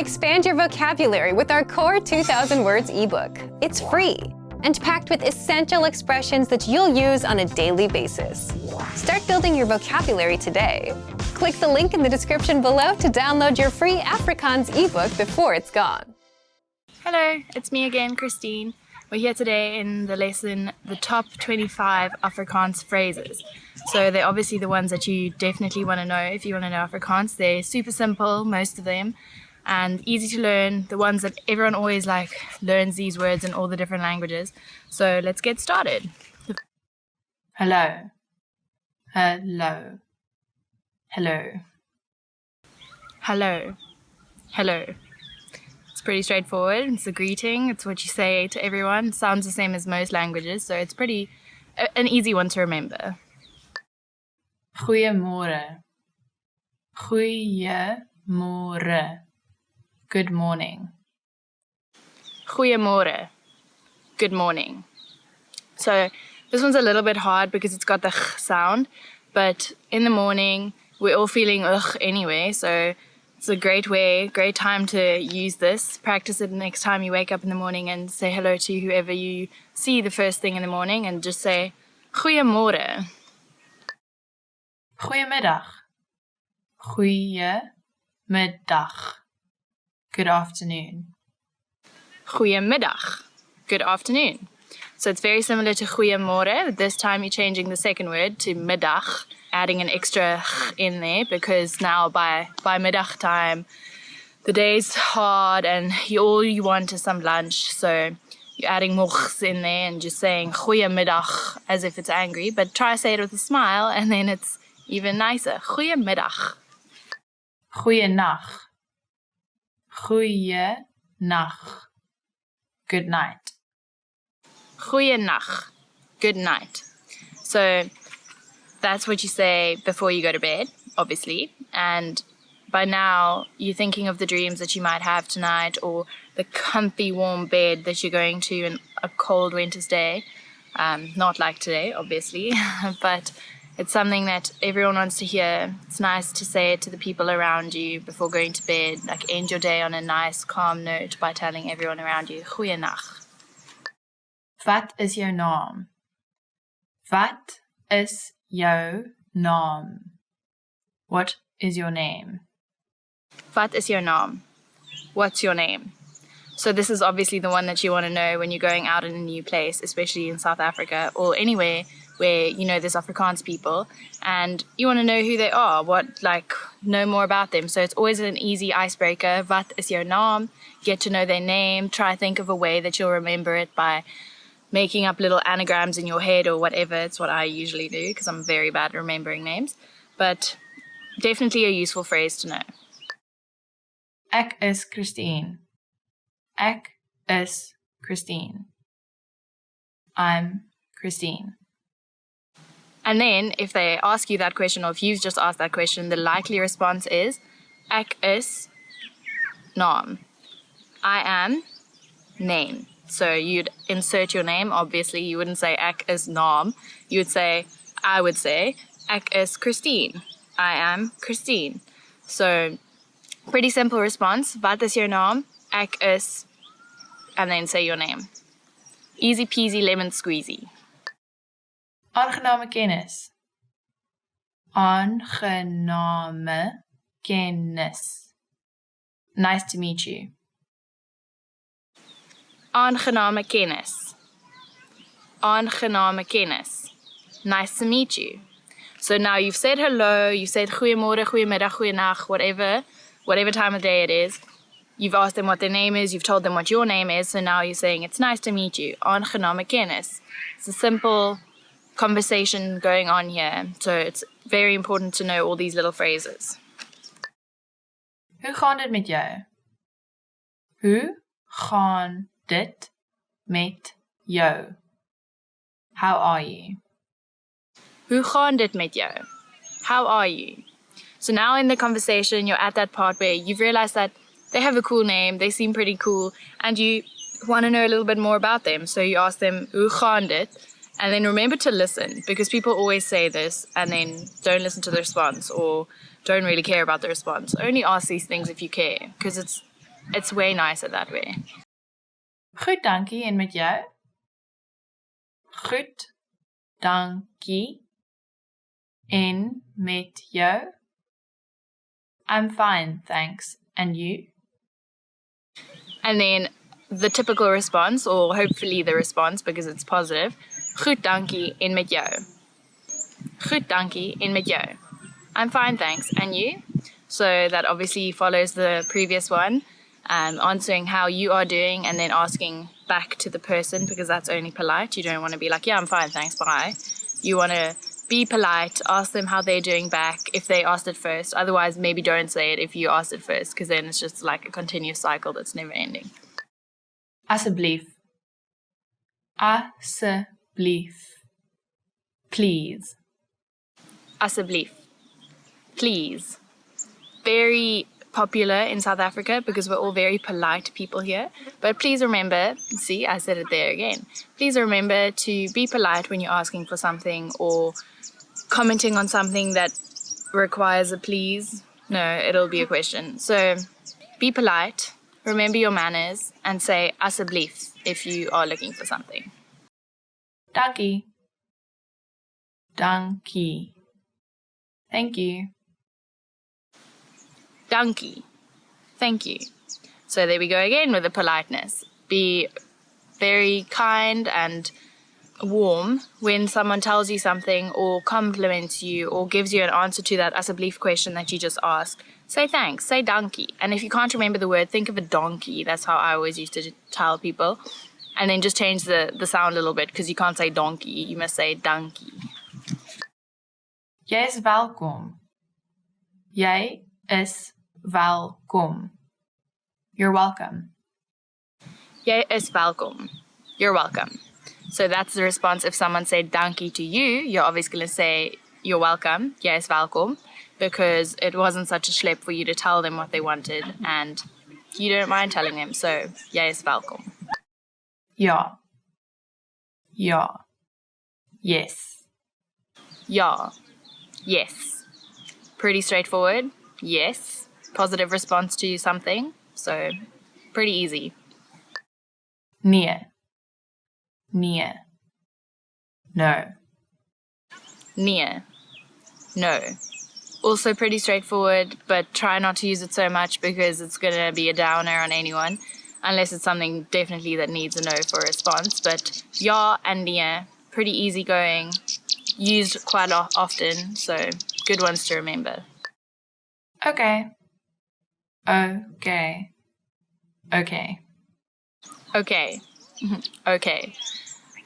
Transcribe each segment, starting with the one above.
Expand your vocabulary with our Core 2000 Words ebook. It's free and packed with essential expressions that you'll use on a daily basis. Start building your vocabulary today. Click the link in the description below to download your free Afrikaans ebook before it's gone. Hello, it's me again, Christine. We're here today in the lesson, the top 25 Afrikaans phrases. So they're obviously the ones that you definitely want to know if you want to know Afrikaans. They're super simple, most of them, and easy to learn. The ones that everyone always learns these words in all the different languages. So let's get started. Hello. Hello. Hello. Hello. Hello. It's pretty straightforward. It's a greeting. It's what you say to everyone. It sounds the same as most languages, so it's an easy one to remember. Goeiemorgen. Goeiemorgen. Good morning. Goeiemorgen. Good morning. So this one's a little bit hard because it's got the ch sound, but in the morning we're all feeling ugh anyway, so it's a great time to use this. Practice it next time you wake up in the morning and say hello to whoever you see the first thing in the morning and just say goeiemorgen. Goeiemiddag. Goeiemiddag. Good afternoon. Goeiemiddag. Good afternoon. So it's very similar to goeiemorgen. This time you're changing the second word to middag, adding an extra ch in there because now by middag time the day's hard and all you want is some lunch. So you're adding more ch's in there and just saying goeiemiddag as if it's angry, but try to say it with a smile and then it's even nicer. Goeiemiddag. Goeienacht. Goeienacht. Good night. Goeienacht. Good night. So that's what you say before you go to bed, obviously. And by now, you're thinking of the dreams that you might have tonight or the comfy warm bed that you're going to in a cold winter's day. Not like today, obviously, but it's something that everyone wants to hear. It's nice to say it to the people around you before going to bed. End your day on a nice, calm note by telling everyone around you, Goeienacht. Wat is jou naam? Wat is jou naam? What is your name? Wat is jou naam? What's your name? So this is obviously the one that you want to know when you're going out in a new place, especially in South Africa or anywhere where you know there's Afrikaans people and you want to know who they are, know more about them. So it's always an easy icebreaker. Wat is jou naam? Get to know their name. Try think of a way that you'll remember it by making up little anagrams in your head or whatever. It's what I usually do because I'm very bad at remembering names. But definitely a useful phrase to know. Ek is Christine. Ek is Christine. I'm Christine. And then if they ask you that question or if you've just asked that question, the likely response is Ek is naam. I am name. So you'd insert your name. Obviously, you wouldn't say Ek is naam. I would say Ek is Christine. I am Christine. So pretty simple response. Wat is jou naam? Ek is, and then say your name. Easy peasy lemon squeezy. Aangename kennis. Aangename kennis. Nice to meet you. Aangename kennis. Aangename kennis. Nice to meet you. So now you've said hello, you've said goeiemorgen, goeiemiddag, goeienacht, whatever time of day it is. You've asked them what their name is, you've told them what your name is, so now you're saying it's nice to meet you. Aangename kennis. It's a simple conversation going on here, so it's very important to know all these little phrases. Hoe gaan dit met jou? Hoe gaan dit met jou? How are you? Hoe gaan dit met jou? How are you? So now in the conversation, you're at that part where you've realized that they have a cool name, they seem pretty cool, and you want to know a little bit more about them. So you ask them, hoe gaan dit? And then remember to listen, because people always say this and then don't listen to the response or don't really care about the response. Only ask these things if you care, because it's It's way nicer that way. Goed, dankie. En met jou? Goed, dankie. En met jou? I'm fine, thanks. And you? And then the typical response, or hopefully the response because it's positive, goed, dankie. En met jou? Goed, dankie. En met jou? I'm fine, thanks. And you? So that obviously follows the previous one, answering how you are doing and then asking back to the person because that's only polite. You don't want to be like, yeah, I'm fine, thanks, bye. You want to be polite, ask them how they're doing back if they asked it first. Otherwise, maybe don't say it if you asked it first because then it's just like a continuous cycle that's never ending. Asseblief. Asseblief. Please. Asseblief. Please. Very popular in South Africa because we're all very polite people here. But please remember, see, I said it there again. Please remember to be polite when you're asking for something or commenting on something that requires a please. No, it'll be a question. So be polite, remember your manners, and say asseblief if you are looking for something. Dankie. Dankie. Thank you. Dankie. Thank you. So there we go again with the politeness. Be very kind and warm when someone tells you something or compliments you or gives you an answer to that asseblief question that you just asked. Say thanks, say dankie. And if you can't remember the word, think of a donkey. That's how I always used to tell people. And then just change the sound a little bit because you can't say donkey, you must say dankie. Jy is welkom. Jy is welkom. You're welcome. Jy is welkom. You're welcome. So that's the response if someone said dankie to you, you're obviously going to say you're welcome, jy is welkom, because it wasn't such a schlep for you to tell them what they wanted and you don't mind telling them, so jy is welkom. Ja. Ja. Yes. Ja. Yes. Pretty straightforward. Yes. Positive response to something. So pretty easy. Nee. Nee. No. Nee. No. Also pretty straightforward, but try not to use it so much because it's going to be a downer on anyone, unless it's something definitely that needs a no for a response. But ja and nee, pretty easygoing, used quite often, so good ones to remember. Okay. Okay. Okay. Okay. Okay.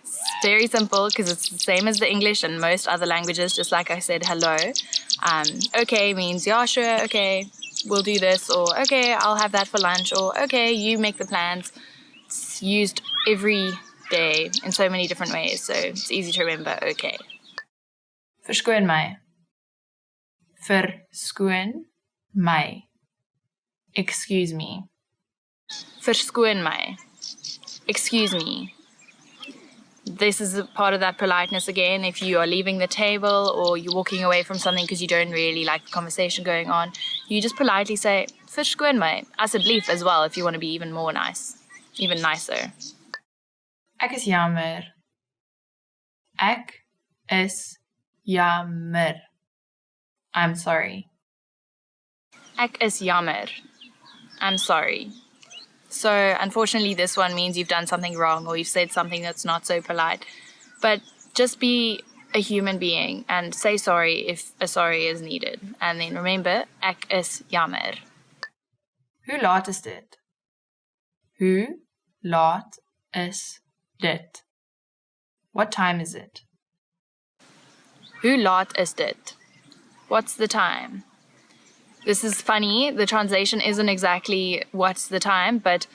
It's very simple because it's the same as the English and most other languages, just like I said, hello. Okay means, yeah, sure, okay, we'll do this, or okay, I'll have that for lunch, or okay, you make the plans. It's used every day in so many different ways, so it's easy to remember, okay. Verskoon my. Verskoon my. Excuse me. Verskoon my. Excuse me. This is a part of that politeness again. If you are leaving the table or you're walking away from something because you don't really like the conversation going on, you just politely say, verskoon my, asseblief as well if you want to be even more nice, even nicer. Ek is jammer. Ek is jammer. I'm sorry. Ek is jammer. I'm sorry. So unfortunately this one means you've done something wrong or you've said something that's not so polite. But just be a human being and say sorry if a sorry is needed. And then remember, ek is jammer. Hoe laat is dit? Hoe laat is dit? What time is it? Hoe laat is dit? What's the time? This is funny. The translation isn't exactly what's the time, but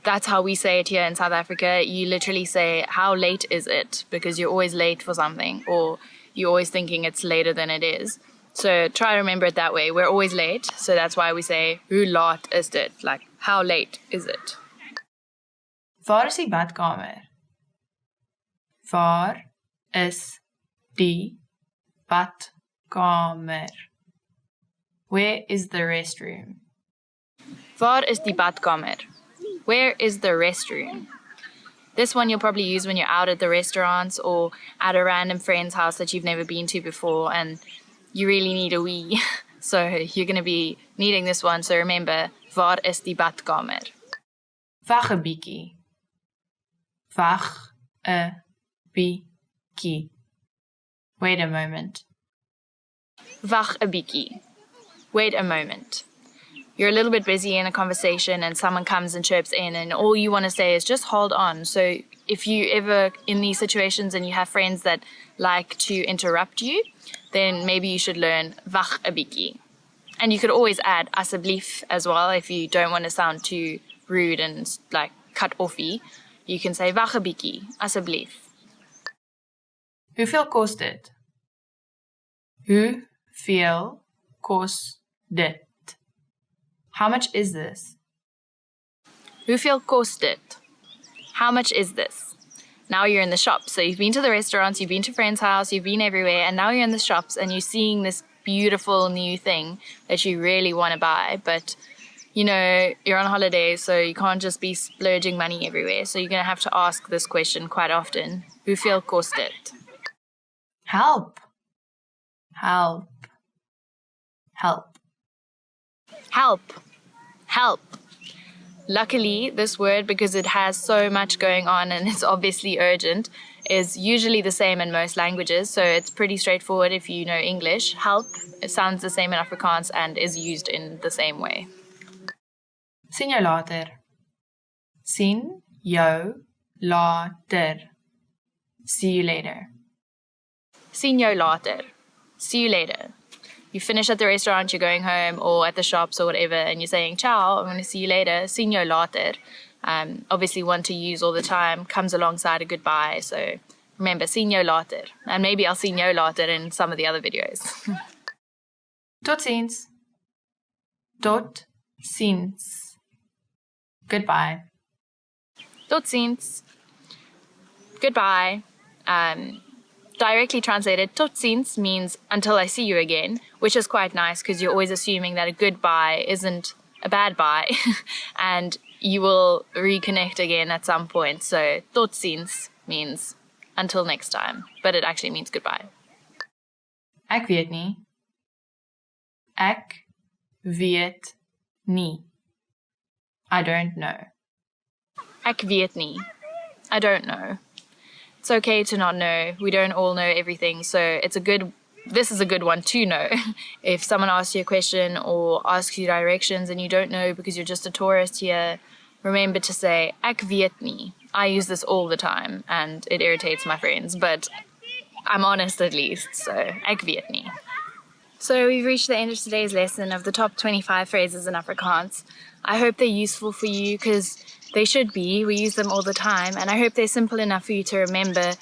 that's how we say it here in South Africa. You literally say, how late is it? Because you're always late for something, or you're always thinking it's later than it is. So try to remember it that way. We're always late, so that's why we say, hoe laat is dit? Like, how late is it? Waar is die badkamer? Waar is die badkamer? Where is the restroom? Waar is die badkamer? Where is the restroom? This one you'll probably use when you're out at the restaurants or at a random friend's house that you've never been to before and you really need a wee. So you're going to be needing this one. So remember, waar is die badkamer? Wag 'n bietjie. Wag 'n bietjie. Wait a moment. Wag 'n bietjie. Wait a moment. You're a little bit busy in a conversation and someone comes and chirps in and all you want to say is just hold on. So if you ever in these situations and you have friends that like to interrupt you, then maybe you should learn wag 'n bietjie. And you could always add asseblief as well if you don't want to sound too rude and like cut offy. You can say wag 'n bietjie, asseblief. Hoeveel kos dit? Hoeveel kos dit? How much is this? Hoeveel kost dit? How much is this? Now you're in the shop. So you've been to the restaurants, you've been to friends' house, you've been everywhere, and now you're in the shops and you're seeing this beautiful new thing that you really want to buy. But, you know, you're on holiday, so you can't just be splurging money everywhere. So you're going to have to ask this question quite often. Hoeveel kost dit? Help. Help. Help. Help. Help. Luckily, this word, because it has so much going on and it's obviously urgent, is usually the same in most languages. So it's pretty straightforward if you know English. Help, it sounds the same in Afrikaans and is used in the same way. Sien jou later. Sien jou later. See you later. Sien jou later. See you later. You finish at the restaurant, you're going home, or at the shops or whatever, and you're saying, ciao, I'm going to see you later, sien jou later. Obviously one to use all the time, comes alongside a goodbye, so remember, sien jou later. And maybe I'll sien jou later in some of the other videos. Tot ziens. Tot ziens. Goodbye. Tot ziens. Goodbye. Directly translated, tot ziens means until I see you again, which is quite nice because you're always assuming that a goodbye isn't a bad bye and you will reconnect again at some point. So tot ziens means until next time, but it actually means goodbye. Ek weet nie. Ek weet nie. I don't know. Ek weet nie. I don't know. It's okay to not know. We don't all know everything, so this is a good one to know. If someone asks you a question or asks you directions and you don't know because you're just a tourist here, remember to say, ek weet nie. I use this all the time and it irritates my friends, but I'm honest at least, so ek weet nie. So we've reached the end of today's lesson of the top 25 phrases in Afrikaans. I hope they're useful for you because they should be. We use them all the time, and I hope they're simple enough for you to remember.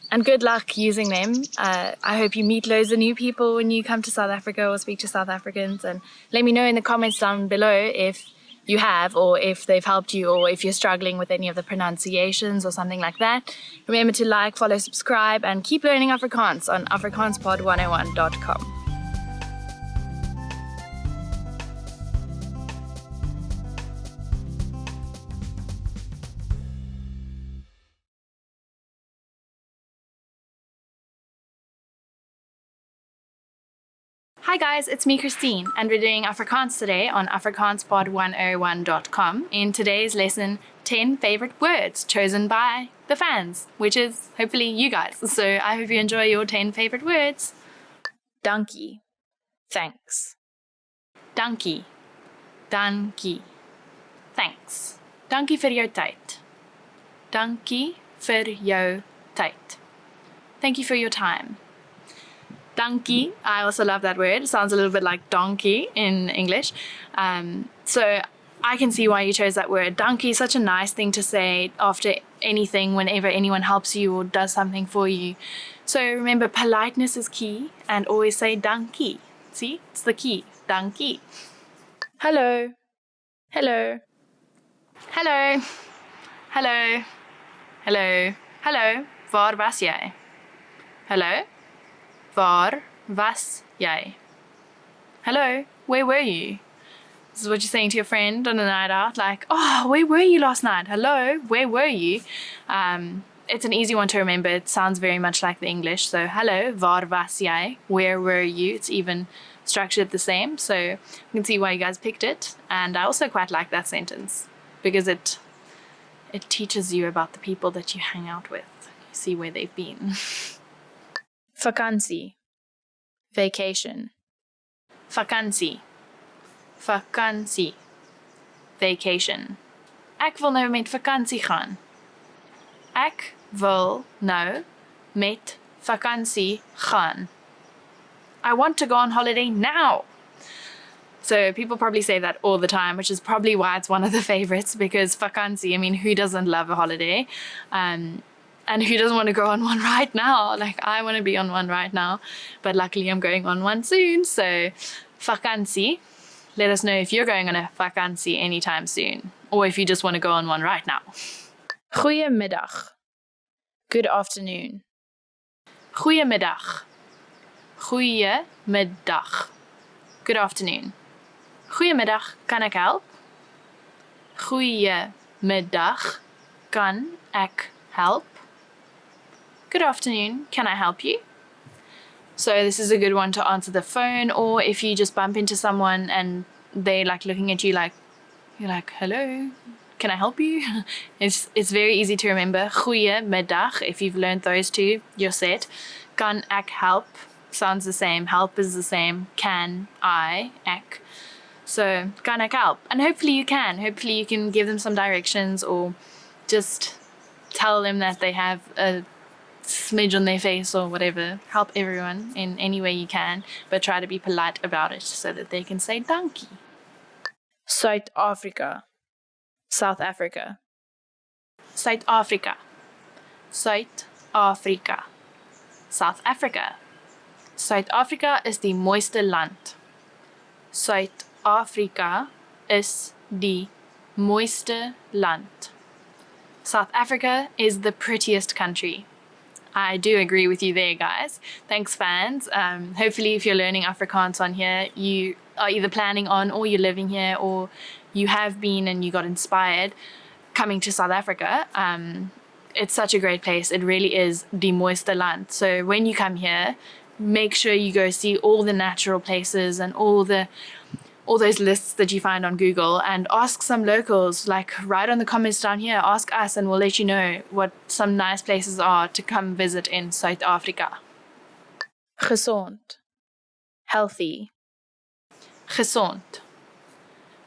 And good luck using them. I hope you meet loads of new people when you come to South Africa or speak to South Africans. And let me know in the comments down below if you have, or if they've helped you, or if you're struggling with any of the pronunciations or something like that. Remember to like, follow, subscribe, and keep learning Afrikaans on afrikaanspod101.com. Hi guys, it's me Christine, and we're doing Afrikaans today on afrikaanspod101.com. In today's lesson, 10 favorite words chosen by the fans, which is hopefully you guys. So I hope you enjoy your 10 favorite words. Dankie. Thanks. Dankie. Dankie. Thanks. Dankie vir jou tyd. Dankie vir jou tyd. Thank you for your time. Dankie. I also love that word. It sounds a little bit like donkey in English. So I can see why you chose that word. Dankie is such a nice thing to say after anything, whenever anyone helps you or does something for you. So remember, politeness is key, and always say dankie. See, it's the key. Dankie. Hello. Hello. Hello. Hello. Hello. Hello. Waar was jy? Hello. Waar was jy? Hello, where were you? This is what you're saying to your friend on a night out, like, oh, where were you last night? Hello, where were you? It's an easy one to remember. It sounds very much like the English. So, hello, waar was jy? Where were you? It's even structured the same. So you can see why you guys picked it. And I also quite like that sentence because it teaches you about the people that you hang out with. You see where they've been. Vakansie. Vacation. Vakansie. Vakansie. Vacation. Ek wil nou met vakansie gaan. Ek wil nou met vakansie gaan. I want to go on holiday now. So people probably say that all the time, which is probably why it's one of the favorites, because vakansie, I mean, who doesn't love a holiday? And who doesn't want to go on one right now? Like, I want to be on one right now, but luckily I'm going on one soon. So vakansie. Let us know if you're going on a vakansie anytime soon, or if you just want to go on one right now. Goeiemiddag. Good afternoon. Goeiemiddag. Goeiemiddag. Good afternoon. Goeiemiddag, kan ek help? Goeiemiddag, kan ek help? Good afternoon, can I help you? So this is a good one to answer the phone, or if you just bump into someone and they like looking at you like, you're like, hello, can I help you? It's very easy to remember. Goeiemiddag, if you've learned those two, you're set. Kan ek help sounds the same. Help is the same. Can I, ek. So kan ek help? And hopefully you can. Hopefully you can give them some directions or just tell them that they have a smidge on their face or whatever. Help everyone in any way you can, but try to be polite about it so that they can say dankie. South Africa. South Africa. South Africa. South Africa. South Africa. South Africa is die mooiste land. South Africa is die mooiste land. South Africa is the prettiest country. I do agree with you there, guys. Thanks, fans. Hopefully, if you're learning Afrikaans on here, you are either planning on or you're living here or you have been and you got inspired coming to South Africa. It's such a great place. It really is die mooiste land. So when you come here, make sure you go see all the natural places and all those lists that you find on Google, and ask some locals, like write on the comments down here, ask us and we'll let you know what some nice places are to come visit in South Africa. Gesond. Healthy. Gesond.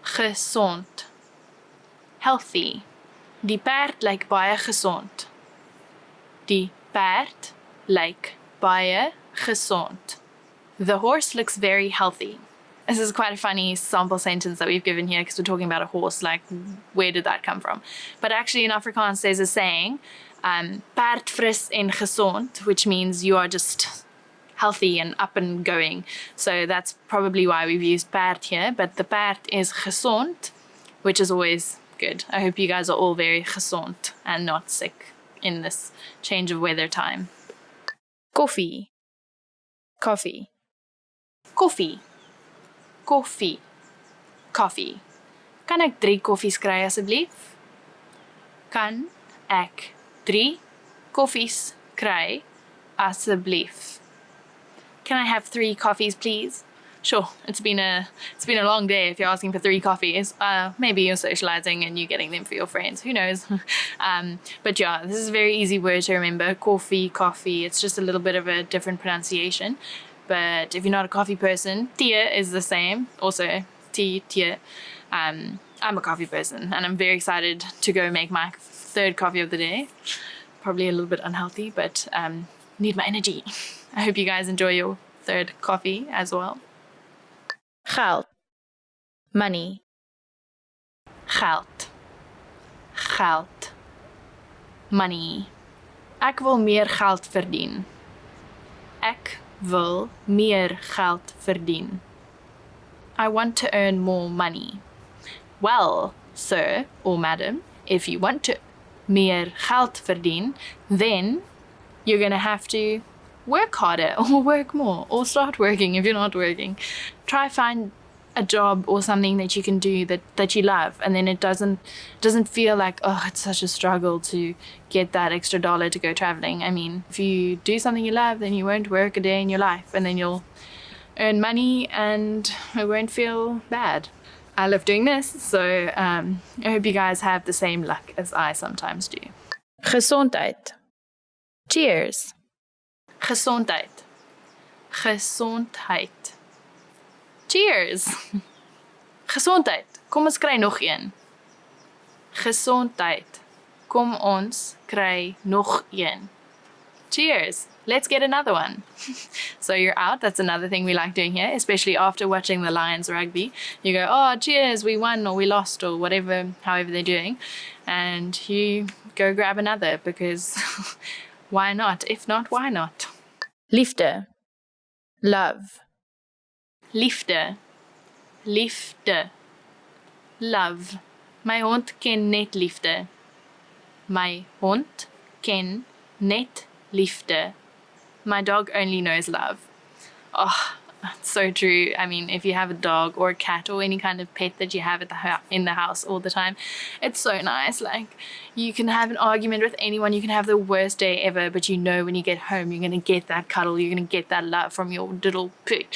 Gesond. Healthy. Die perd lyk baie gesond. Die perd lyk baie gesond. The horse looks very healthy. This is quite a funny sample sentence that we've given here because we're talking about a horse, like where did that come from? But actually in Afrikaans there's a saying, perd fris en gesond, which means you are just healthy and up and going. So that's probably why we've used perd here, but the perd is gesond, which is always good. I hope you guys are all very gesond and not sick in this change of weather time. Koffie. Coffee. Koffie. Koffie. Coffee. Kan ek 3 koffies kry asseblief? Kan ek 3 koffies kry asseblief? Can I have 3 coffees, please? Sure, it's been a long day if you're asking for 3 coffees. Maybe you're socializing and you're getting them for your friends. Who knows? But yeah, this is a very easy word to remember. Coffee, coffee. It's just a little bit of a different pronunciation. But if you're not a coffee person, tea is the same. Also, tea. I'm a coffee person, and I'm very excited to go make my 3rd coffee of the day. Probably a little bit unhealthy, but need my energy. I hope you guys enjoy your 3rd coffee as well. Geld. Money. Geld. Geld. Money. Ek wil meer geld verdien. Ek wil meer geld verdien. I want to earn more money. Well, sir or madam, if you want to meer geld verdien, then you're going to have to work harder or work more or start working if you're not working. Try find a job or something that you can do that you love, and then it doesn't feel like, oh, it's such a struggle to get that extra dollar to go traveling. I mean, if you do something you love, then you won't work a day in your life, and then you'll earn money and it won't feel bad. I love doing this, so I hope you guys have the same luck as I sometimes do. Gesondheid. Cheers. Gesondheid. Gesondheid. Cheers. Gesondheid. Kom ons kry nog een. Gesondheid. Kom ons kry nog een. Cheers. Let's get another one. So you're out. That's another thing we like doing here, especially after watching the Lions rugby. You go, oh, cheers, we won or we lost or whatever, however they're doing. And you go grab another because why not? If not, why not? Liefde. Love. Liefde. Liefde. Love. My hond ken net liefde. My hond ken net liefde. My dog only knows love. Oh, it's so true. I mean, if you have a dog or a cat or any kind of pet that you have in the house all the time, it's so nice. Like, you can have an argument with anyone, you can have the worst day ever, but you know when you get home, you're going to get that cuddle, you're going to get that love from your little pet.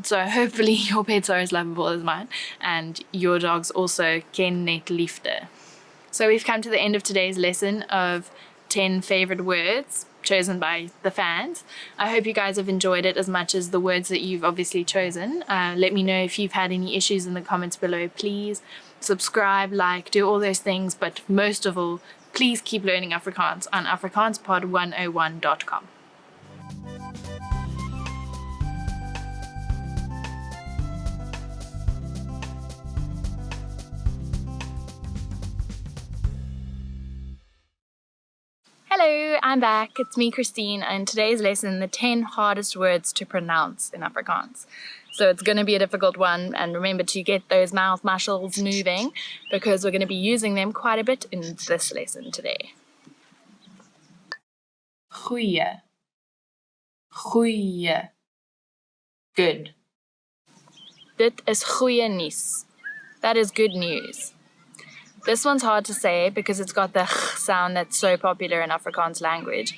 So hopefully your pets are as lovable as mine, and your dogs also ken net liefde. So we've come to the end of today's lesson of 10 favorite words chosen by the fans. I hope you guys have enjoyed it as much as the words that you've obviously chosen. Let me know if you've had any issues in the comments below. Please subscribe, like, do all those things, but most of all, please keep learning Afrikaans on afrikaanspod101.com. Hello, I'm back. It's me, Christine, and today's lesson, the 10 hardest words to pronounce in Afrikaans. So it's going to be a difficult one, and remember to get those mouth muscles moving because we're going to be using them quite a bit in this lesson today. Goeie. Goeie. Good. Dit is goeie nuus. That is good news. This one's hard to say because it's got the sound that's so popular in Afrikaans language.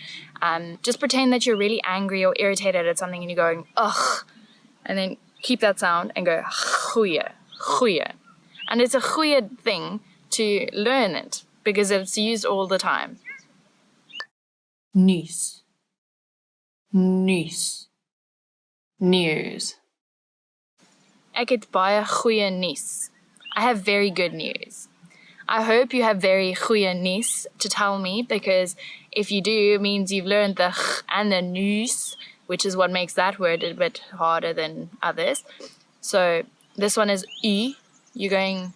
Just pretend that you're really angry or irritated at something and you're going, ugh, and then keep that sound and go, goeie, goeie. And it's a goeie thing to learn it because it's used all the time. Nuus. Nuus. News. Ek het baie goeie nuus. I have very good news. I hope you have very goeie nuus to tell me, because if you do, it means you've learned the ch and the nuus, which is what makes that word a bit harder than others. So this one is u. You're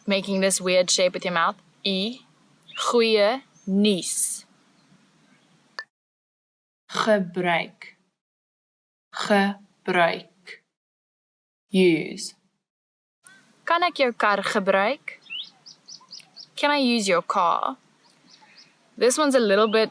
making this weird shape with your mouth. U. Goeie nuus. Gebruik. Gebruik. Use. Kan ek jou kar gebruik? Can I use your car? This one's a little bit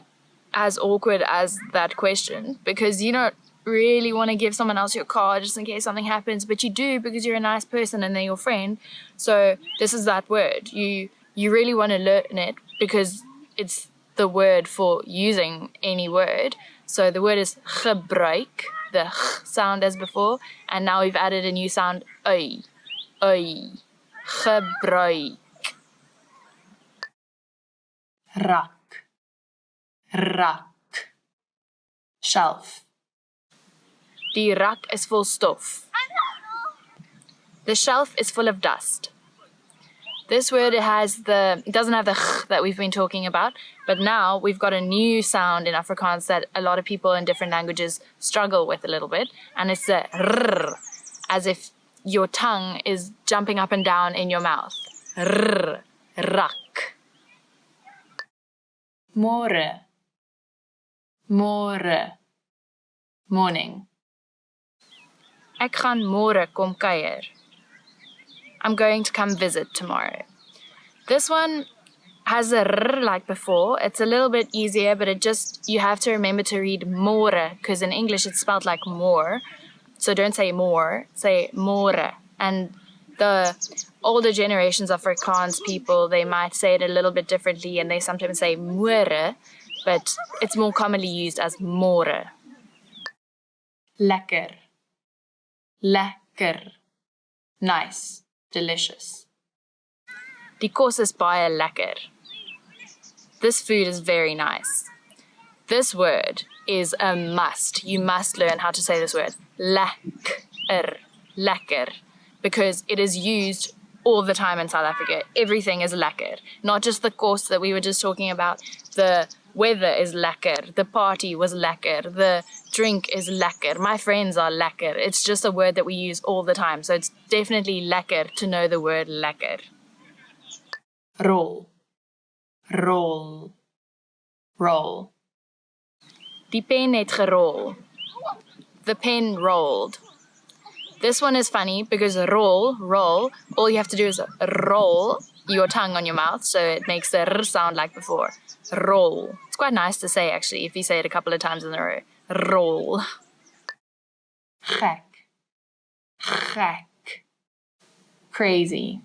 as awkward as that question because you don't really want to give someone else your car just in case something happens, but you do because you're a nice person and they're your friend. So this is that word. You really want to learn it because it's the word for using any word. So the word is gebruik, the ch sound as before, and now we've added a new sound, ui. Ui. Gebruik. Rak. Rak. Shelf. Die rak is vol stof. The shelf is full of dust. This word it doesn't have the ch that we've been talking about, but now we've got a new sound in Afrikaans that a lot of people in different languages struggle with a little bit, and it's the rrr, as if your tongue is jumping up and down in your mouth. Rrr, rak. Môre. Môre. Morning. Ek gaan môre kom kuier. I'm going to come visit tomorrow. This one has a r like before. It's a little bit easier, but you have to remember to read môre, because in English it's spelled like more. So don't say more, say more. And the older generations of Afrikaans people, they might say it a little bit differently, and they sometimes say more, but it's more commonly used as more. Lekker. Lekker. Nice. Delicious. Die kos is baie lekker. This food is very nice. This word is a must. You must learn how to say this word. Lekker. Lekker. Because it is used all the time in South Africa. Everything is lekker. Not just the kos that we were just talking about. The weather is lekker. The party was lekker. The drink is lekker. My friends are lekker. It's just a word that we use all the time. So it's definitely lekker to know the word lekker. Rol. Rol. Roll. Die pen het gerol. The pen rolled. This one is funny because roll, all you have to do is roll your tongue on your mouth, so it makes the r sound like before. Roll. It's quite nice to say, actually, if you say it a couple of times in a row. Roll. Gek. Gek. Crazy.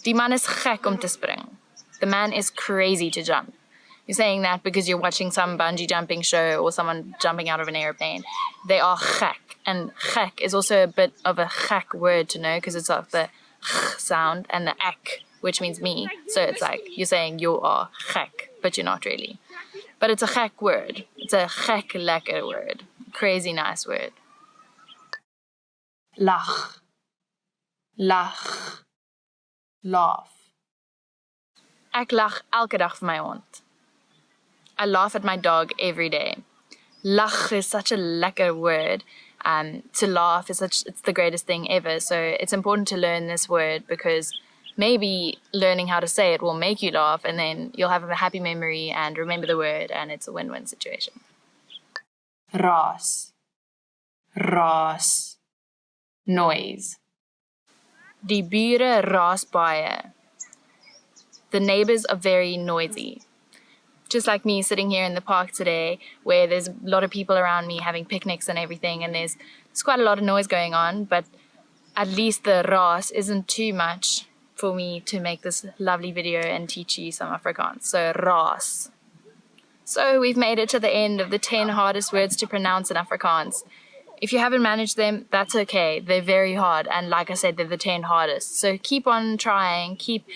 Die man is gek om te spring. The man is crazy to jump. You're saying that because you're watching some bungee jumping show or someone jumping out of an airplane. They are gek. And gek is also a bit of a gek word to know because it's like the g sound and the ek, which means me. So it's like you're saying you are gek, but you're not really. But it's a gek word. It's a gek lekker word. Crazy nice word. Lach. Lach. Laugh. Ek lag elke dag vir my hond. I laugh at my dog every day. Lach is such a lekker word. To laugh is it's the greatest thing ever. So it's important to learn this word because maybe learning how to say it will make you laugh and then you'll have a happy memory and remember the word and it's a win-win situation. Raas. Raas. Noise. Die bure raas baie. The neighbors are very noisy. Just like me sitting here in the park today where there's a lot of people around me having picnics and everything and there's quite a lot of noise going on, but at least the raas isn't too much for me to make this lovely video and teach you some Afrikaans. So raas. So we've made it to the end of the 10 hardest words to pronounce in Afrikaans. If you haven't managed them, that's okay. They're very hard and like I said, they're the 10 hardest. So keep on trying, keep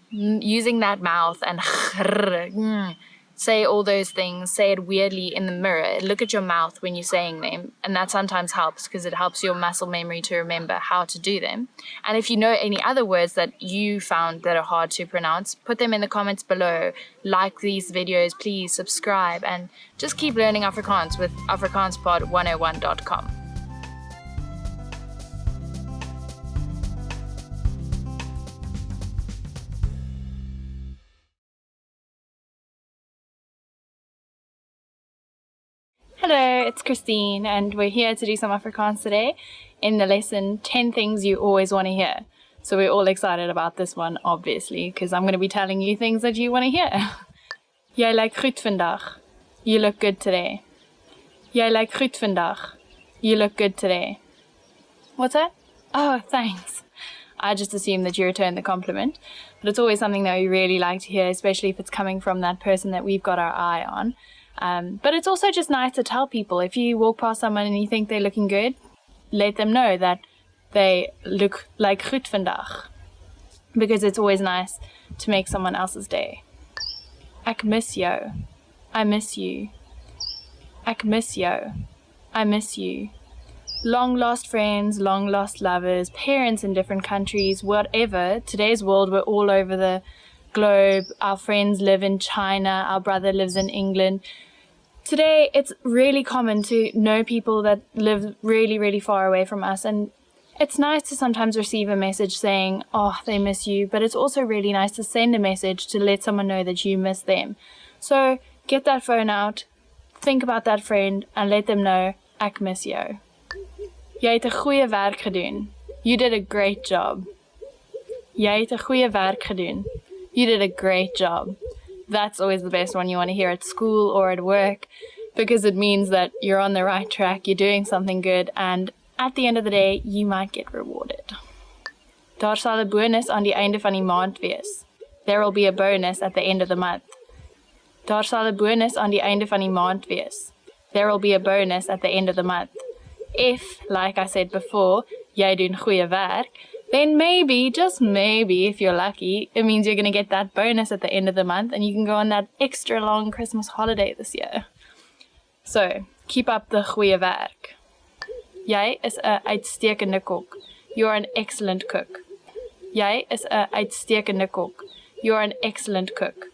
using that mouth and say all those things, say it weirdly in the mirror. Look at your mouth when you're saying them, and that sometimes helps because it helps your muscle memory to remember how to do them. And if you know any other words that you found that are hard to pronounce, put them in the comments below. Like these videos, please subscribe, and just keep learning Afrikaans with afrikaanspod101.com. Hello, it's Christine and we're here to do some Afrikaans today in the lesson 10 things you always want to hear. So we're all excited about this one, obviously, because I'm going to be telling you things that you want to hear. Jy lyk goed vandag. You look good today. Jy lyk goed vandag. You look good today. What's that? Oh, thanks. I just assume that you return the compliment, but it's always something that we really like to hear, especially if it's coming from that person that we've got our eye on. But it's also just nice to tell people, if you walk past someone and you think they're looking good, let them know that they look like goed vandag. Because it's always nice to make someone else's day. Ek mis jou. I miss you. Ek mis jou. I miss you. Long lost friends, long lost lovers, parents in different countries, whatever. Today's world, we're all over the globe. Our friends live in China. Our brother lives in England. Today, it's really common to know people that live really, really far away from us. And it's nice to sometimes receive a message saying, oh, they miss you. But it's also really nice to send a message to let someone know that you miss them. So get that phone out, think about that friend, and let them know, ek mis jou. Jy het 'n goeie werk gedoen. You did a great job. Jy het 'n goeie werk gedoen. You did a great job. That's always the best one you want to hear at school or at work because it means that you're on the right track, you're doing something good, and at the end of the day, you might get rewarded. Daar sal 'n bonus aan die einde van die maand wees. There will be a bonus at the end of the month. Daar sal 'n bonus aan die einde van die maand wees. There will be a bonus at the end of the month. If, like I said before, jy doen goeie werk, then maybe, just maybe, if you're lucky, it means you're going to get that bonus at the end of the month and you can go on that extra long Christmas holiday this year. So, keep up the goeie werk. Jy is 'n uitstekende kok. You're an excellent cook. Jy is 'n uitstekende kok. You're an excellent cook.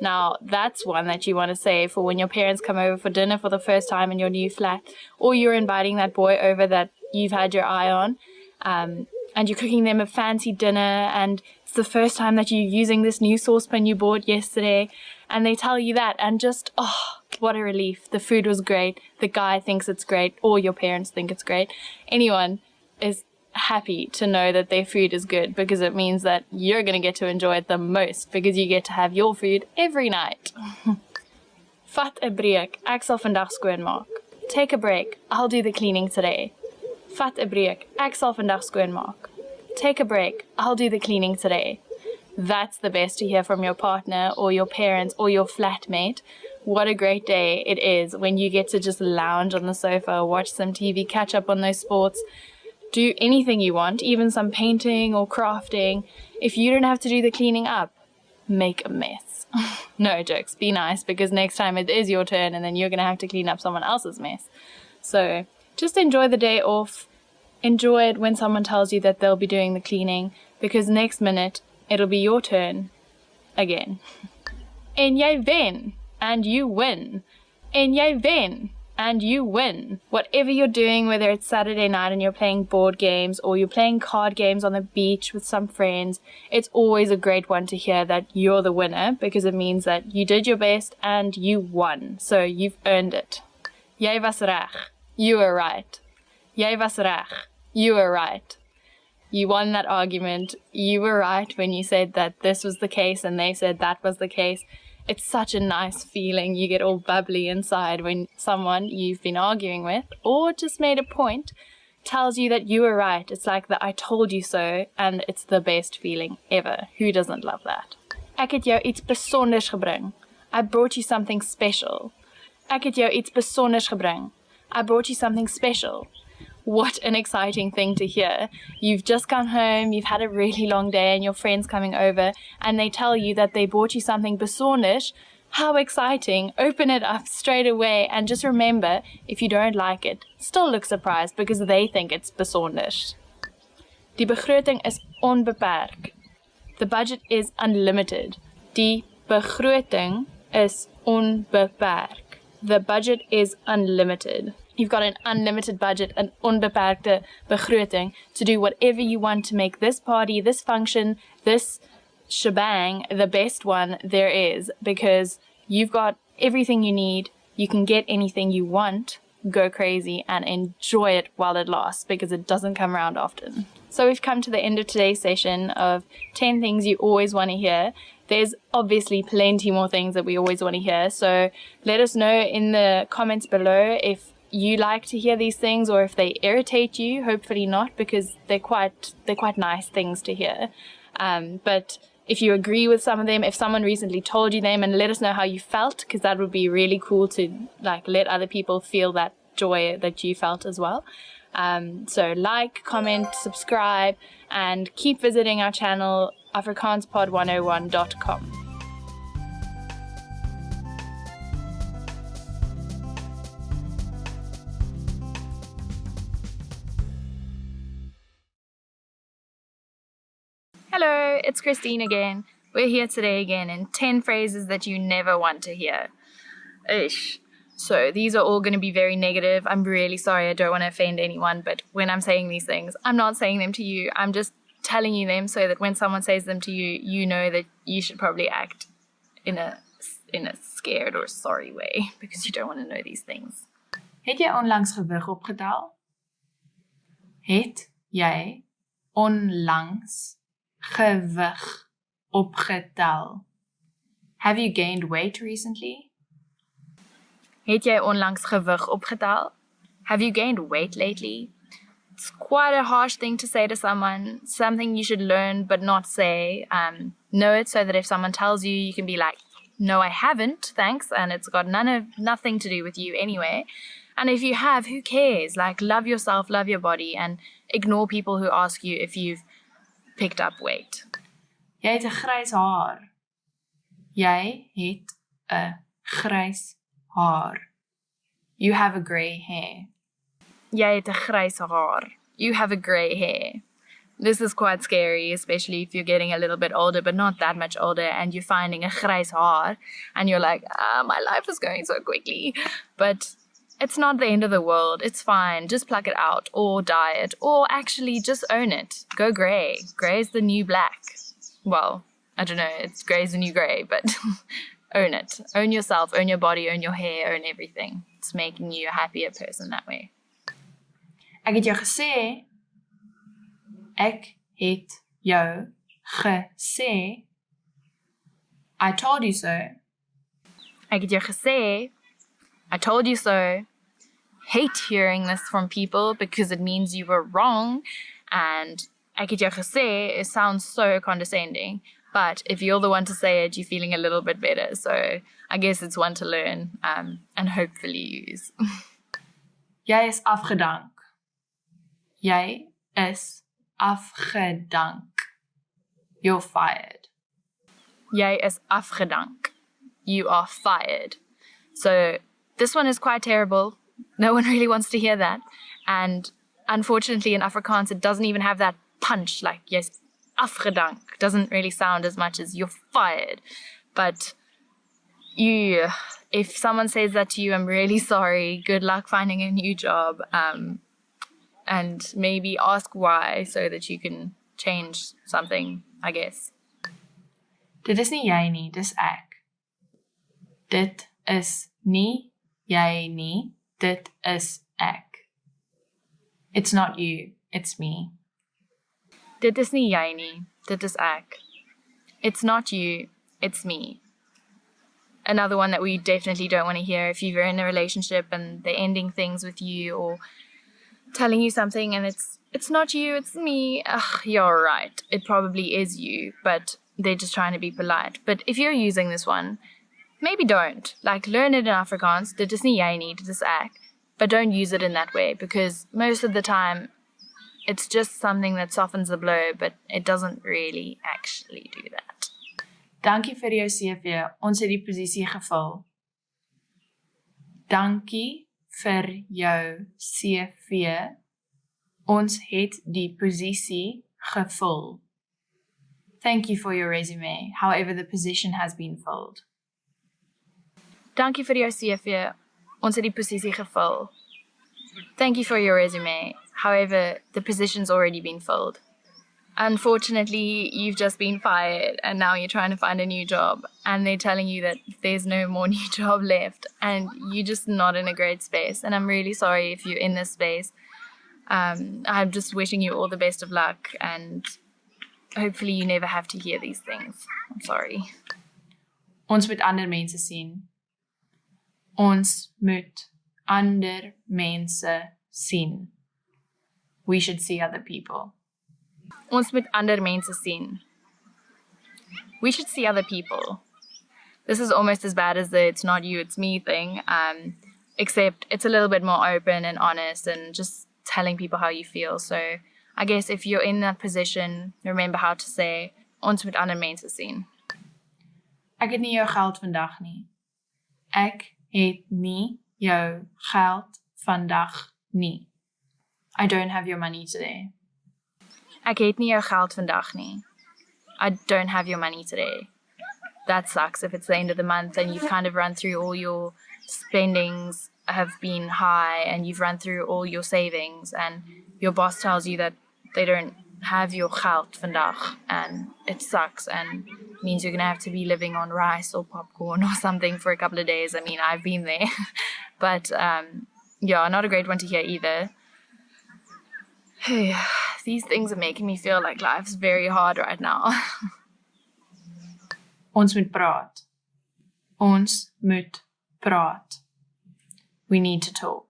Now, that's one that you want to say for when your parents come over for dinner for the first time in your new flat, or you're inviting that boy over that you've had your eye on, and you're cooking them a fancy dinner, and it's the first time that you're using this new saucepan you bought yesterday, and they tell you that, and just, oh, what a relief. The food was great. The guy thinks it's great, or your parents think it's great. Anyone is happy to know that their food is good because it means that you're going to get to enjoy it the most because you get to have your food every night. Vat 'n breek, ek sal vandag skoonmaak. Take a break, I'll do the cleaning today. Vat 'n breek, ek sal vandag skoonmaak. Take a break, I'll do the cleaning today. That's the best to hear from your partner or your parents or your flatmate. What a great day it is when you get to just lounge on the sofa, watch some TV, catch up on those sports, do anything you want, even some painting or crafting. If you don't have to do the cleaning up, make a mess. No jokes, be nice, because next time it is your turn and then you're going to have to clean up someone else's mess. So just enjoy the day off. Enjoy it when someone tells you that they'll be doing the cleaning, because next minute it'll be your turn again. En jy wen, and you win. En jy wen, and you win. Whatever you're doing, whether it's Saturday night and you're playing board games or you're playing card games on the beach with some friends, it's always a great one to hear that you're the winner, because it means that you did your best and you won. So you've earned it. Jy was reg. You were right. Jy was reg. You were right. You won that argument. You were right when you said that this was the case and they said that was the case. It's such a nice feeling. You get all bubbly inside when someone you've been arguing with or just made a point tells you that you were right. It's like the I told you so, and it's the best feeling ever. Who doesn't love that? Ek het jou iets besonders gebring. I brought you something special. Ek het jou iets besonders gebring. I brought you something special. What an exciting thing to hear. You've just come home, you've had a really long day, and your friend's coming over, and they tell you that they bought you something besonders. How exciting. Open it up straight away, and just remember, if you don't like it, still look surprised because they think it's besonders. Die begroting is onbeperk. The budget is unlimited. Die begroting is onbeperk. The budget is unlimited. You've got an unlimited budget, an onbeperkte begroting, to do whatever you want to make this party, this function, this shebang the best one there is, because you've got everything you need. You can get anything you want. Go crazy and enjoy it while it lasts, because it doesn't come around often. So we've come to the end of today's session of 10 things you always want to hear. There's obviously plenty more things that we always want to hear, so let us know in the comments below if you like to hear these things or if they irritate you. Hopefully not, because they're quite nice things to hear. But if you agree with some of them, if someone recently told you them, and let us know how you felt, because that would be really cool to let other people feel that joy that you felt as well. So like, comment, subscribe, and keep visiting our channel, afrikaanspod101.com. Hello, it's Christine again. We're here today again in 10 phrases that you never want to hear. Ish. So these are all going to be very negative. I'm really sorry, I don't want to offend anyone, but when I'm saying these things, I'm not saying them to you. I'm just telling you them so that when someone says them to you, you know that you should probably act in a scared or sorry way, because you don't want to know these things. Het jy onlangs gewig opgetel? Het jy onlangs gewig opgetel? Have you gained weight recently? Het jy onlangs gewig opgetel? Have you gained weight lately? It's quite a harsh thing to say to someone, something you should learn but not say. Know it so that if someone tells you, you can be like, no, I haven't, thanks, and it's got nothing to do with you anyway. And if you have, who cares? Like, love yourself, love your body, and ignore people who ask you if you've picked up weight. Jy het 'n grys haar. Jy het 'n grys haar. You have a grey hair. Jy het 'n grys haar. You have a grey hair. This is quite scary, especially if you're getting a little bit older, but not that much older, and you're finding a grys haar, and you're like, my life is going so quickly. But it's not the end of the world. It's fine. Just pluck it out, or dye it, or actually just own it. Go grey. Grey is the new black. Well, I don't know. It's grey is the new grey, but own it. Own yourself, own your body, own your hair, own everything. It's making you a happier person that way. Ek het jou gesê. Ek het jou gesê. I told you so. Ek het jou gesê. I told you so. Hate hearing this from people because it means you were wrong. And ek het jou gesê, it sounds so condescending. But if you're the one to say it, you're feeling a little bit better. So I guess it's one to learn and hopefully use. Jy is afgedank. Jy is afgedank. You're fired. Jy is afgedank. You are fired. So this one is quite terrible. No one really wants to hear that. And unfortunately in Afrikaans, it doesn't even have that punch. Like, jy's afgedank. Doesn't really sound as much as you're fired. But if someone says that to you, I'm really sorry. Good luck finding a new job. And maybe ask why so that you can change something, I guess. Dit is nie jy nie, dis ek. Dit is nie jy nie, dit is ek. It's not you, it's me. Dit is nie jy nie, dit is ek. It's not you, it's me. Another one that we definitely don't want to hear if you're in a relationship and they're ending things with you or telling you something and it's not you, it's me. Ugh, you're right. It probably is you, but they're just trying to be polite. But if you're using this one, maybe don't. Like, learn it in Afrikaans. Dit is nie jy nie, dit is ek. But don't use it in that way because most of the time it's just something that softens the blow, but it doesn't really actually do that. Dankie vir jou CV. Ons het die posisie gevul. Dankie vir jou CV. Ons het die posisie gevul. Thank you for your resume. However, the position has been filled. Dankie vir jou CV. Ons het die posisie gevul. Thank you for your resume. However, the position's already been filled. Unfortunately, you've just been fired and now you're trying to find a new job and they're telling you that there's no more new job left and you're just not in a great space. And I'm really sorry if you're in this space. I'm just wishing you all the best of luck and hopefully you never have to hear these things. I'm sorry. Ons moet ander mense sien. Ons moet ander mense sien. We should see other people. Ons moet ander mense sien. We should see other people. This is almost as bad as the it's not you, it's me thing, except it's a little bit more open and honest and just telling people how you feel. So I guess if you're in that position, remember how to say, ons moet ander mense sien. Ek het nie jou geld vandag nie. Ek het nie jou geld vandag nie. I don't have your money today. Ek het nie jou geld vandag nie. I don't have your money today. That sucks if it's the end of the month and you've kind of run through all your spendings have been high and you've run through all your savings and your boss tells you that they don't have your geld vandag and it sucks and means you're going to have to be living on rice or popcorn or something for a couple of days. I mean, I've been there. But yeah, not a great one to hear either. These things are making me feel like life's very hard right now. Ons moet praat. Ons moet praat. We need to talk.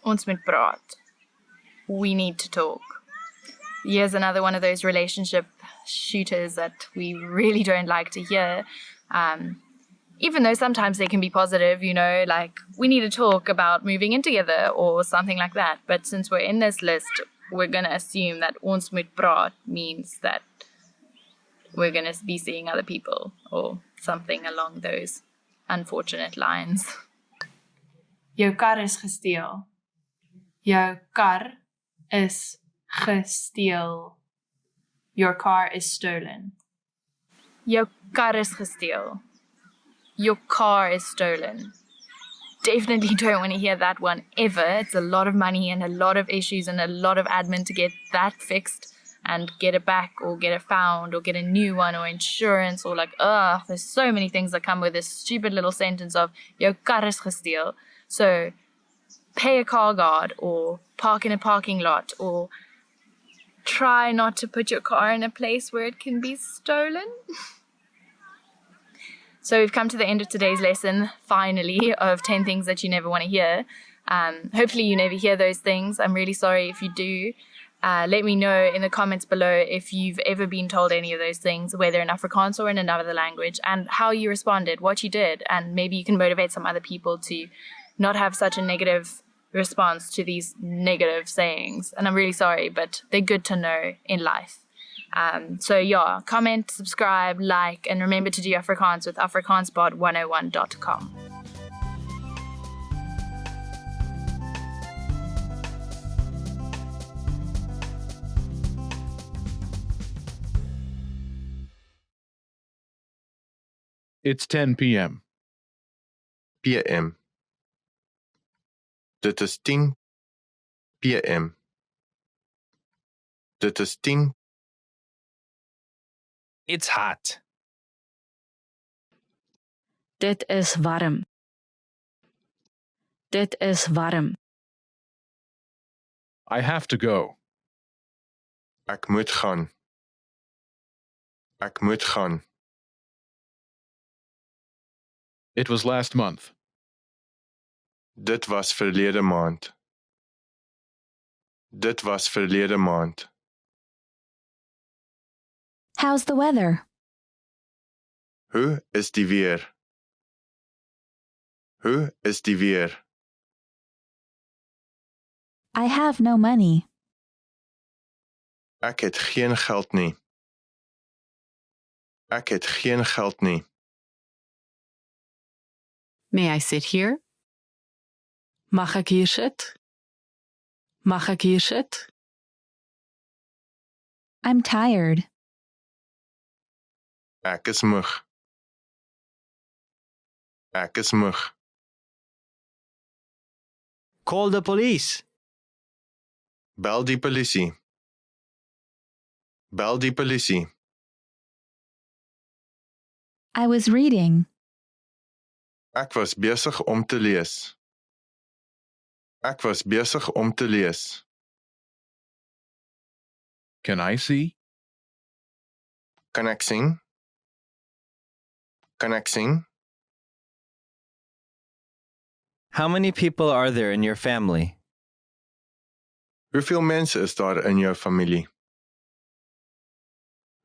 Ons moet praat. we need to talk. Here's another one of those relationship shooters that we really don't like to hear. Even though sometimes they can be positive, you know, like we need to talk about moving in together or something like that. But since we're in this list, we're going to assume that ons moet praat means that we're going to be seeing other people or something along those unfortunate lines. Jou kar is gesteel. Jou kar is gesteel. Your car is stolen. Jou kar is gesteel. Your car is stolen. Definitely don't want to hear that one ever. It's a lot of money and a lot of issues and a lot of admin to get that fixed and get it back or get it found or get a new one or insurance or like, there's so many things that come with this stupid little sentence of jou kar is gesteel. So pay a car guard or park in a parking lot or try not to put your car in a place where it can be stolen. So we've come to the end of today's lesson, finally, of 10 things that you never want to hear. Hopefully you never hear those things. I'm really sorry if you do. Let me know in the comments below if you've ever been told any of those things, whether in Afrikaans or in another language, and how you responded, what you did, and maybe you can motivate some other people to not have such a negative response to these negative sayings. And I'm really sorry, but they're good to know in life. So yeah, comment, subscribe, like, and remember to do Afrikaans with afrikaanspod101.com. It's 10 p.m. PM. Dit is 10 PM. Dit is 10. It's hot. Dit is warm. Dit is warm. I have to go. Ek moet gaan. Ek moet gaan. It was last month. Dit was verlede maand. Dit was verlede maand. How's the weather? Hoe is die weer? Hoe is die weer? I have no money. Ek het geen geld nie. Ek het geen geld nie. May I sit here? Mag ek hier sit? Mag ek hier sit? I'm tired. Ek is moeg. Ek is moeg. Call the police. Bel die polisie. Bel die polisie. I was reading. Ek was besig om te lees. Ek was besig om te lees. Can I see? Kan ek sien? Kan ek sien? How many people are there in your family? Hoeveel mense is daar in jou familie?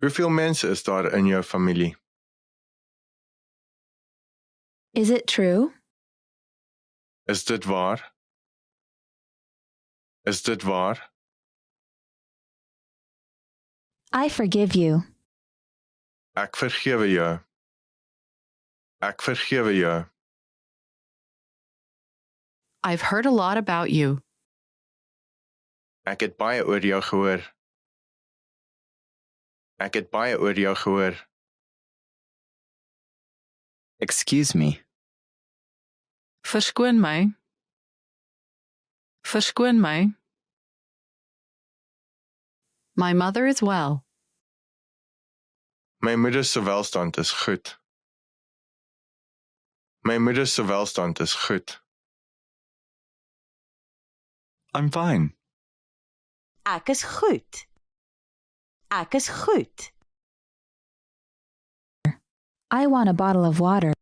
Hoeveel mense is daar in jou familie? Is it true? Is dit waar? Is dit waar? I forgive you. Ek vergewe jou. Ek vergewe jou. I've heard a lot about you. Ek het baie oor jou gehoor. Ek het baie oor jou gehoor. Excuse me. Verskoon my. Verskoon my. My mother is well. My moeder se welstand is goed. My moeder se welstand is goed. I'm fine. Ek is goed. Ek is goed. I want a bottle of water.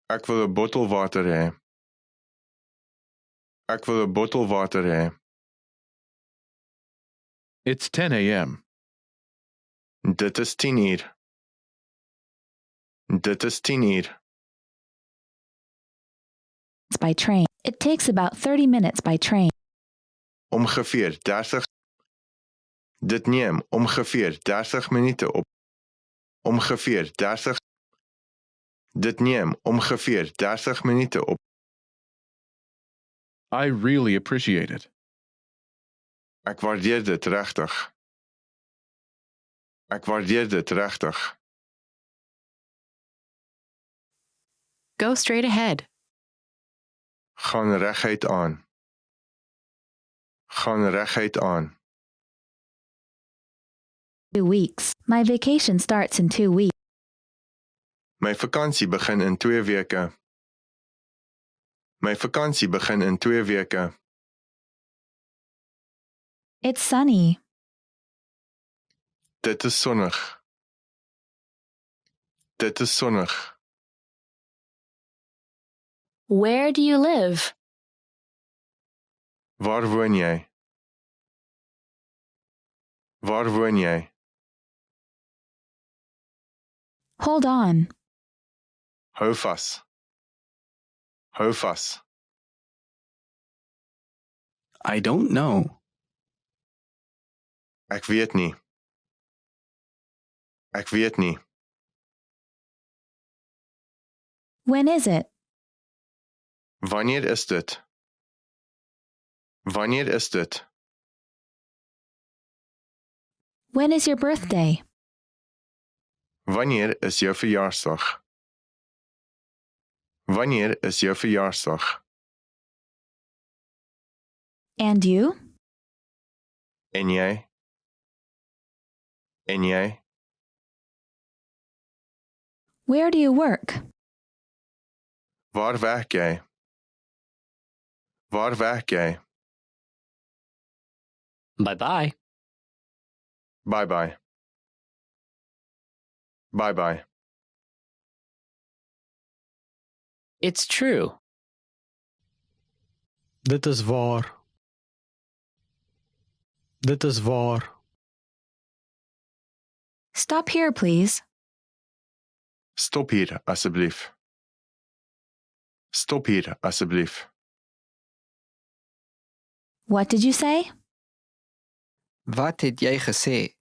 Ek wil 'n bottel water hê. Ek wil 'n bottel water hê. It's 10 a.m. Dit is 10 uur. Dit is 10 uur. It's by train. It takes about 30 minutes by train. Ongeveer 30. Dit neem ongeveer 30 minute op. Ongeveer 30. Dit neem ongeveer 30 minute op. I really appreciate it. Ek waardeer dit regtig. Ek waardeer dit regtig. Go straight ahead. Gaan reguit aan. Gaan reguit aan. 2 weeks. My vacation starts in 2 weeks. My vakansie begin in 2 weke. My vakansie begin in 2 weke. It's sunny. Dit is sonnig. Dit is sonnig. Where do you live? Waar woon jy? Waar woon jy? Hold on. Hou vas. Hou vas. I don't know. Ek weet nie. Ek weet nie. When is it? Wanneer is dit? Wanneer is dit? When is your birthday? Wanneer is jou verjaarsdag? Wanneer is jou verjaarsdag? And you? En jy? En jy? Where do you work? Waar werk jy? Waar werk jy? Bye-bye. Bye-bye. Bye-bye. It's true. Dit is waar. Dit is waar. Stop here, please. Stop hier, asseblief. Stop hier, asseblief. What did you say? Wat het jy gesê?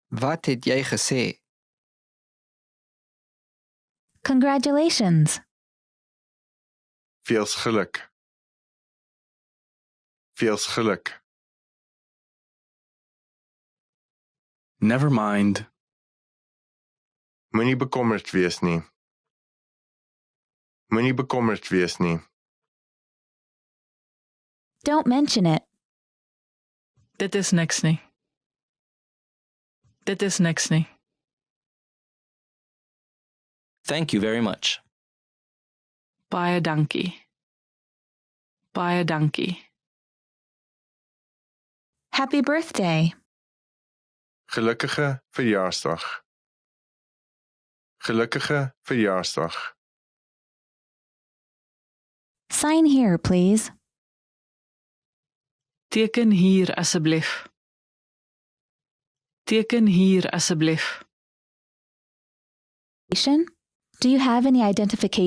Wat het jy gesê? Congratulations. Veels geluk. Veels geluk. Never mind. Moenie bekommerd wees nie. Moenie bekommerd wees nie. Don't mention it. Dit is niks nie. Dit is niks nie. Thank you very much. Baie dankie. Baie dankie. Happy birthday. Gelukkige verjaarsdag. Gelukkige verjaarsdag. Sign here, please. Teken hier asseblief. Teken hier asseblief. Do you have any identification?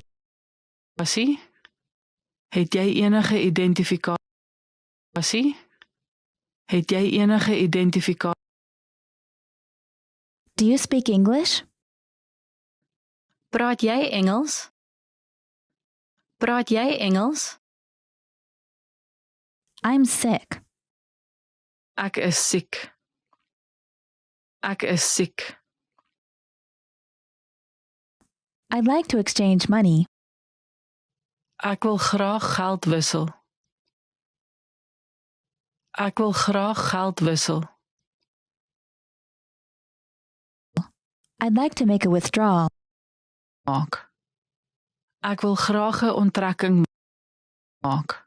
Het jy enige identifikasie? Het jy enige identifikasie? Do you speak English? Praat jy Engels? Praat jy Engels? I'm sick. Ek is siek. Ek is siek. I'd like to exchange money. Ek wil graag geld wissel. Ek wil graag geld wissel. I'd like to make a withdrawal. Maak. Ek wil graag 'n onttrekking maak.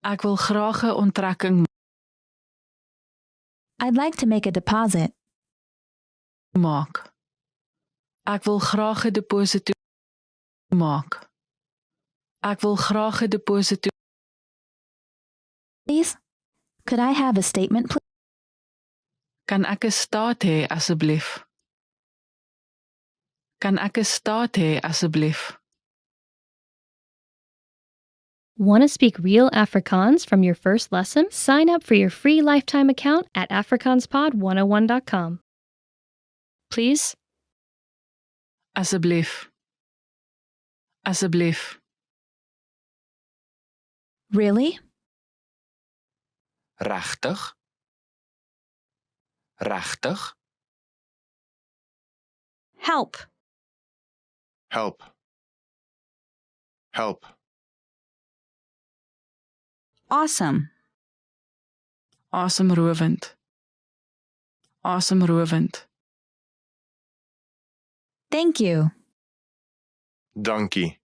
Ek wil graag 'n onttrekking I'd like to make a deposit. maak. Ek wil graag 'n deposito maak. Ek wil graag 'n deposito. Please, Could I have a statement, please? Kan ek 'n staat hê asseblief? Kan ek 'n staat hê asseblief? Want to speak real Afrikaans from your first lesson? Sign up for your free lifetime account at afrikaanspod101.com. Please? Asseblief. Asseblief. Really? Regtig? Regtig? Help. Help. Help. Awesome. Asemrowend. Asemrowend. Thank you. Dankie.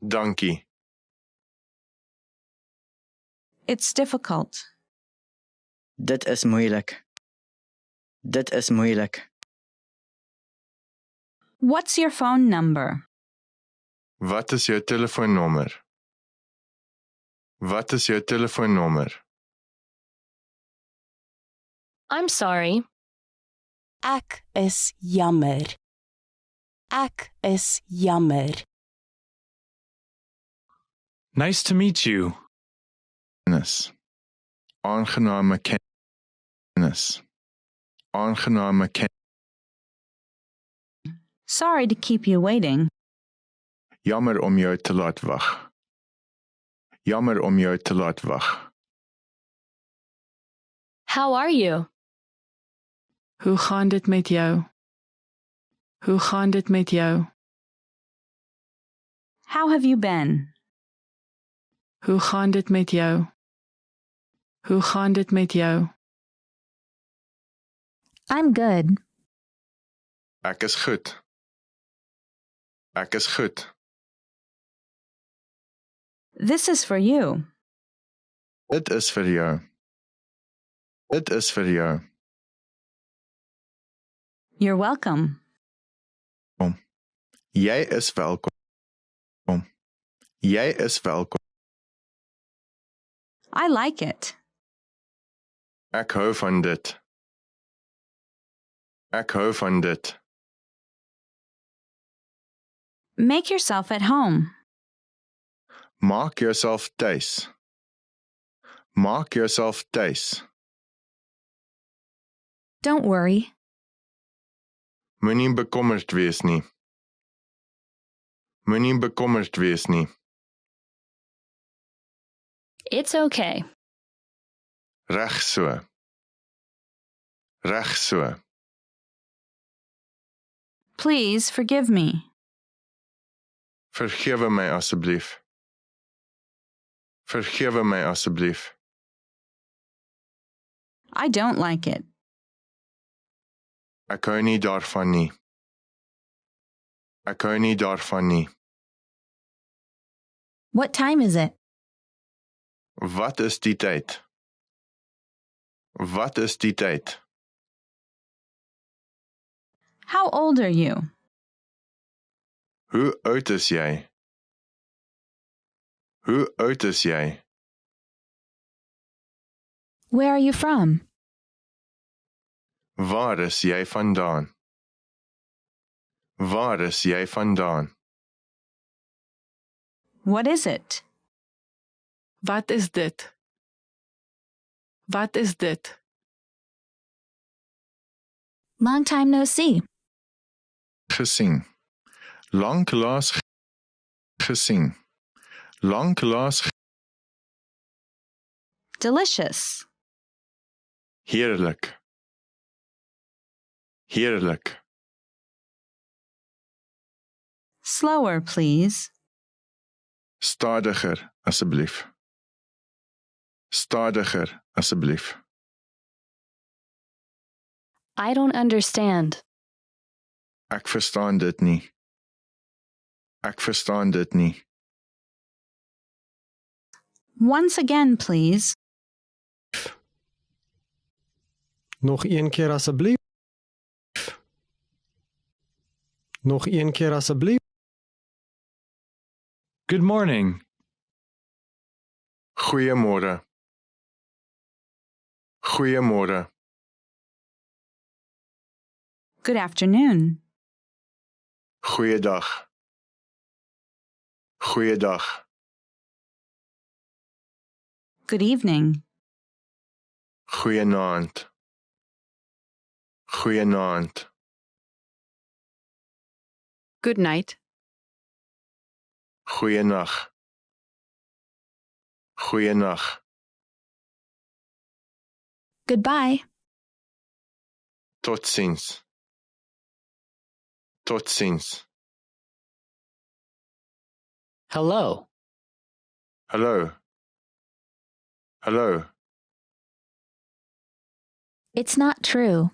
Dankie. It's difficult. Dit is moeilik. Dit is moeilik. What's your phone number? Wat is jou telefoonnommer? Wat is jou telefoonnommer? I'm sorry. Ek is jammer. Ek is jammer. Nice to meet you. Kennis. Aangename kennis. Aangename kennis. Sorry to keep you waiting. Jammer om jou te laat wag. Jammer om jou te laat wag. How are you? Hoe gaan dit met jou? Hoe gaan dit met jou? How have you been? Hoe gaan dit met jou? Hoe gaan dit met jou? I'm good. Ek is goed. Ek is goed. This is for you. Dit is vir jou. Dit is vir jou. You're welcome. Jy is welkom. Jy is welkom. I like it. Ek hou van dit. Ek hou van dit. Make yourself at home. Maak jouself tuis. Maak jouself tuis. Don't worry. Moenie bekommerd wees nie. Moenie bekommerd wees nie. It's okay. Reg so. Reg so. Please forgive me. Vergewe my asseblief. Vergewe my asseblief. I don't like it. Ek hou nie daarvan nie. Ek hou nie daarvan nie. What time is it? Wat is die tyd? Wat is die tyd? How old are you? Hoe oud is jy? Hoe oud is jy? Where are you from? Waar is jy vandaan? Waar is jy vandaan? What is it? Wat is dit? Wat is dit? Long time no see. Gesien. Lanklaas gesien. Lanklaas Delicious. heerlik. Heerlik. Slower, please. Stadiger, asseblief. Stadiger, asseblief. I don't understand. Ek verstaan dit nie. Ek verstaan dit nie. Once again, please. Nog een keer asseblief. Nog een keer asseblief. Good morning. Goeiemôre. Goeiemôre. Good afternoon. Goeiedag. Goeiedag. Good evening. Goeienaand. Goeienaand. Good night. Goeienag. Goeienag. Goodbye. Totsiens. Totsiens. Hello. Hallo. Hallo. It's not true.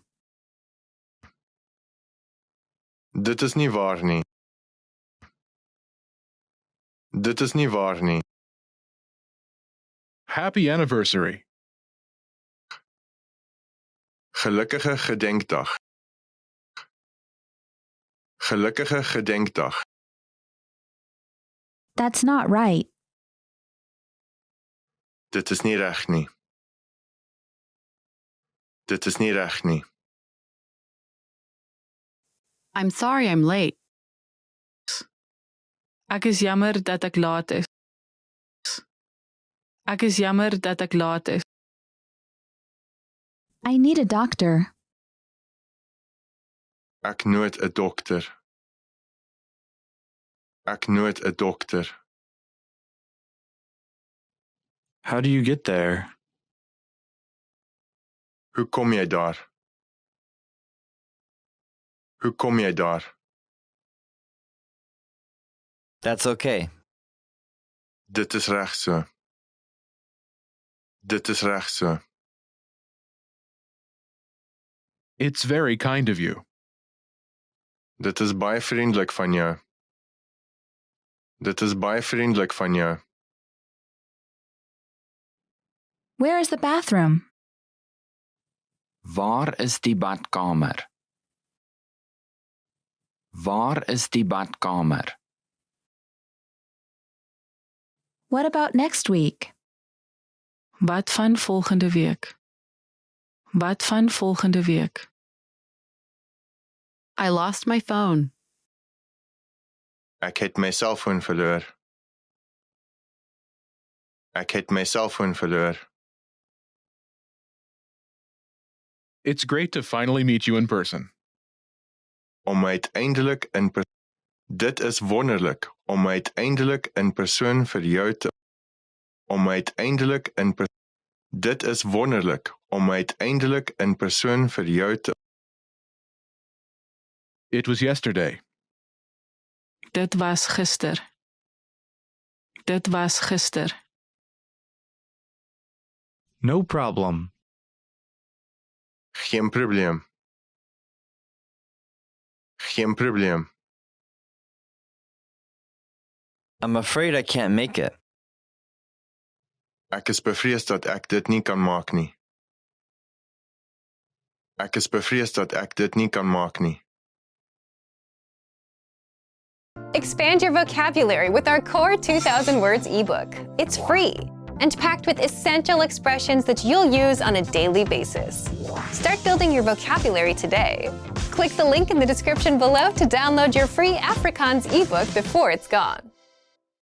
Dit is nie waar nie. Dit is nie waar nie. Happy anniversary. Gelukkige gedenkdag. Gelukkige gedenkdag. That's not right. Dit is nie reg nie. Dit is nie reg nie. I'm sorry I'm late. Ek is jammer dat ek laat is. Ek is jammer dat ek laat is. I need a doctor. Ek nood 'n dokter. Ek nood 'n dokter. How do you get there? Hoe kom jy daar? Hoe kom jy daar? That's okay. Dit is reg so. Dit is reg so. It's very kind of you. Dit is baie vriendelik van jou. Dit is baie vriendelik van jou. Where is the bathroom? Waar is die badkamer? Waar is die badkamer? What about next week? Wat van volgende week? Wat van volgende week? I lost my phone. Ek het my selfoon verloor. Ek het my selfoon verloor. It's great to finally meet you in person. Om uiteindelik in Dit is wonderlik om uiteindelik in persoon vir jou te Om uiteindelik in Dit is wonderlik om uiteindelik in persoon vir jou te It was yesterday. Dit was gister. Dit was gister. No problem. Geen probleem. Geen probleem. I'm afraid I can't make it. Ek is bevrees dat ek dit nie kan maak nie. Ek is bevrees dat ek dit nie kan maak nie. Expand your vocabulary with our Core 2000 Words ebook. It's free and packed with essential expressions that you'll use on a daily basis. Start building your vocabulary today. Click the link in the description below to download your free Afrikaans ebook before it's gone.